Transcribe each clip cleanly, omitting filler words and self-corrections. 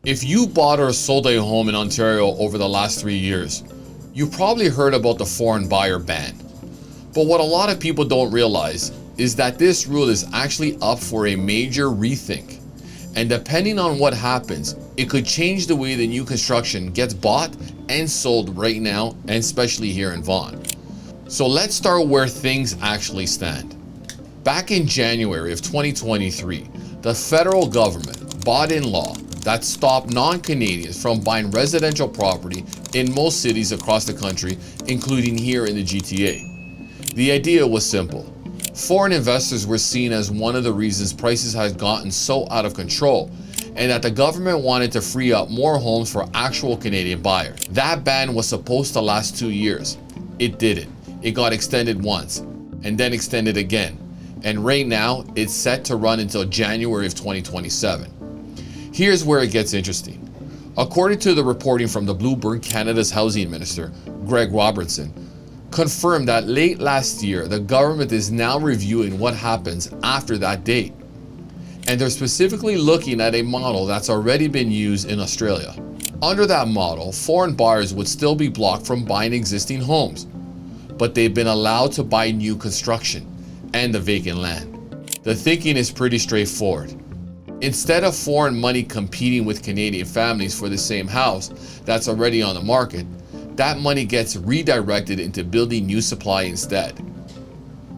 If you bought or sold a home in Ontario over the last 3 years, you probably heard about the foreign buyer ban. But what a lot of people don't realize is that this rule is actually up for a major rethink. And depending on what happens, it could change the way the new construction gets bought and sold right now, and especially here in Vaughan. So let's start where things actually stand. Back in January of 2023, the federal government brought in law that stopped non-Canadians from buying residential property in most cities across the country, including here in the GTA. The idea was simple. Foreign investors were seen as one of the reasons prices had gotten so out of control, and that the government wanted to free up more homes for actual Canadian buyers. That ban was supposed to last 2 years. It didn't. It got extended once, and then extended again. And right now, it's set to run until January of 2027. Here's where it gets interesting. According to the reporting from the Bloomberg, Canada's housing minister, Greg Robertson, confirmed that late last year, the government is now reviewing what happens after that date. And they're specifically looking at a model that's already been used in Australia. Under that model, foreign buyers would still be blocked from buying existing homes, but they've been allowed to buy new construction and the vacant land. The thinking is pretty straightforward. Instead of foreign money competing with Canadian families for the same house that's already on the market, that money gets redirected into building new supply instead.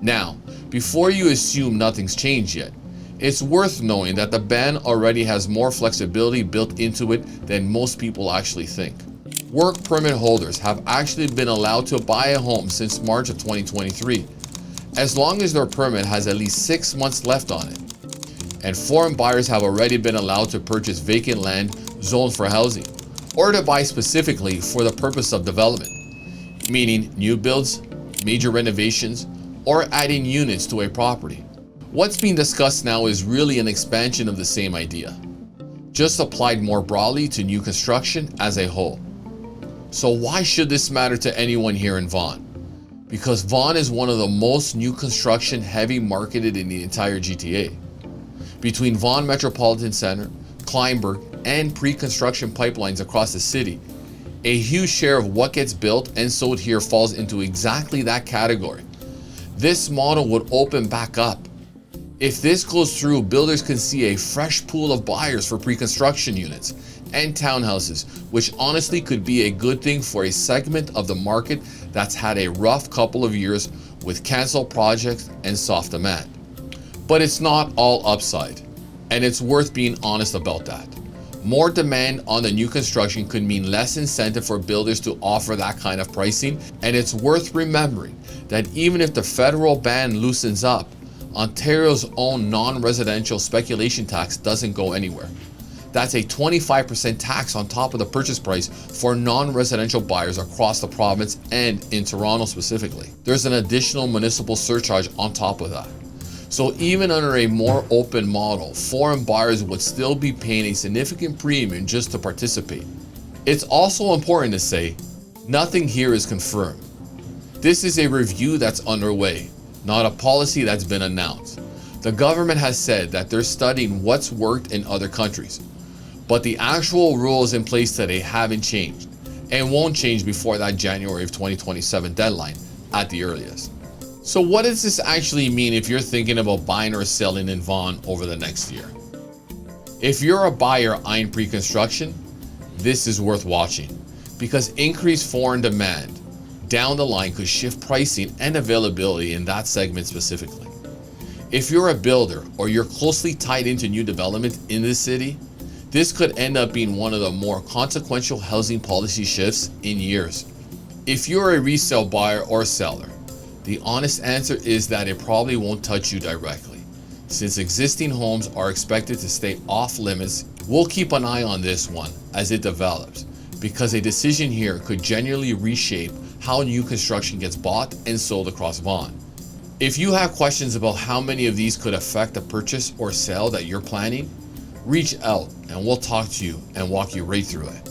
Now, before you assume nothing's changed yet, it's worth knowing that the ban already has more flexibility built into it than most people actually think. Work permit holders have actually been allowed to buy a home since March of 2023, as long as their permit has at least 6 months left on it. And foreign buyers have already been allowed to purchase vacant land zoned for housing, or to buy specifically for the purpose of development, meaning new builds, major renovations, or adding units to a property. What's being discussed now is really an expansion of the same idea, just applied more broadly to new construction as a whole. So why should this matter to anyone here in Vaughan? Because Vaughan is one of the most new construction heavy marketed in the entire GTA. Between Vaughan Metropolitan Center, Kleinburg, and pre-construction pipelines across the city, a huge share of what gets built and sold here falls into exactly that category. This model would open back up. If this goes through, builders can see a fresh pool of buyers for pre-construction units and townhouses, which honestly could be a good thing for a segment of the market that's had a rough couple of years with canceled projects and soft demand. But it's not all upside, and it's worth being honest about that. More demand on the new construction could mean less incentive for builders to offer that kind of pricing, and it's worth remembering that even if the federal ban loosens up, Ontario's own non-residential speculation tax doesn't go anywhere. That's a 25% tax on top of the purchase price for non-residential buyers across the province and in Toronto specifically. There's an additional municipal surcharge on top of that. So even under a more open model, foreign buyers would still be paying a significant premium just to participate. It's also important to say, nothing here is confirmed. This is a review that's underway, not a policy that's been announced. The government has said that they're studying what's worked in other countries, but the actual rules in place today haven't changed and won't change before that January of 2027 deadline at the earliest. So what does this actually mean if you're thinking about buying or selling in Vaughan over the next year? If you're a buyer eyeing pre-construction, this is worth watching, because increased foreign demand down the line could shift pricing and availability in that segment specifically. If you're a builder or you're closely tied into new development in this city, this could end up being one of the more consequential housing policy shifts in years. If you're a resale buyer or seller, the honest answer is that it probably won't touch you directly. Since existing homes are expected to stay off limits, we'll keep an eye on this one as it develops, because a decision here could genuinely reshape how new construction gets bought and sold across Vaughan. If you have questions about how many of these could affect the purchase or sale that you're planning, reach out and we'll talk to you and walk you right through it.